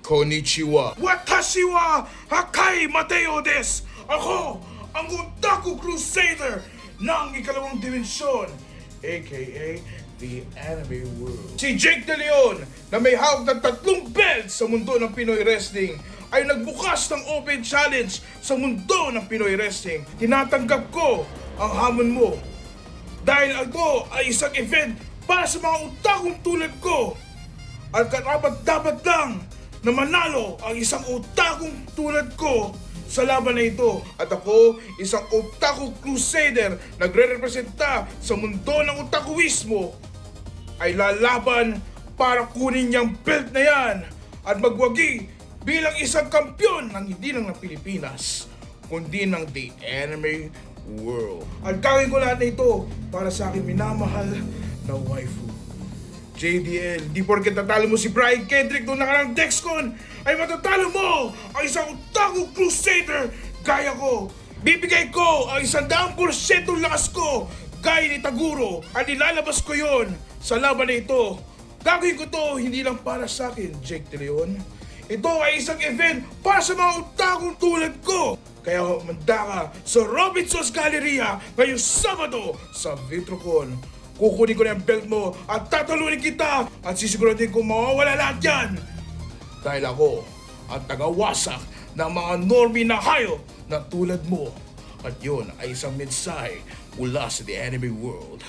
Konnichiwa. Watashi wa Hakai Mateo des. Ako ang Otaku Crusader ng ikalawang dimensyon, aka the Anime World. Si Jake De Leon na may hawak ng 3 belts sa mundo ng Pinoy Wrestling ay nagbukas ng open challenge sa mundo ng Pinoy Wrestling. Tinatanggap ko ang hamon mo dahil ito ay isang event para sa mga otakong tulad ko. At dapat lang na manalo ang isang otakong tulad ko sa laban na ito. At ako, isang Otaku Crusader, nagre-representa sa mundo ng otakuismo, ay lalaban para kunin niyang belt na yan at magwagi bilang isang kampyon ng hindi lang ng Pilipinas, kundi ng The Anime World. At gawin ko lahat na ito para sa aking minamahal na waifu. JDL, di porket tatalo mo si Brian Kendrick noong nakarang Dexcon, ay matatalo mo ang isang Otaku Crusader gaya ko. Bibigay ko ang 100% lakas ko gaya ni Taguro at ilalabas ko yon sa laban na ito. Gagawin ko to hindi lang para sa akin, Jake De Leon. Ito ay isang event para sa mga otakong tulad ko. Kaya manda ka sa Robinson's Galleria ngayong Sabado sa Vitrocon. Kukunin ko na yung belt mo at tatalunin kita at sisiguraduhin ko mawawala lahat yan. Dahil ako ang tagawasak ng mga normie na hayop na tulad mo. At yun ay isang mensahe mula sa The Anime World.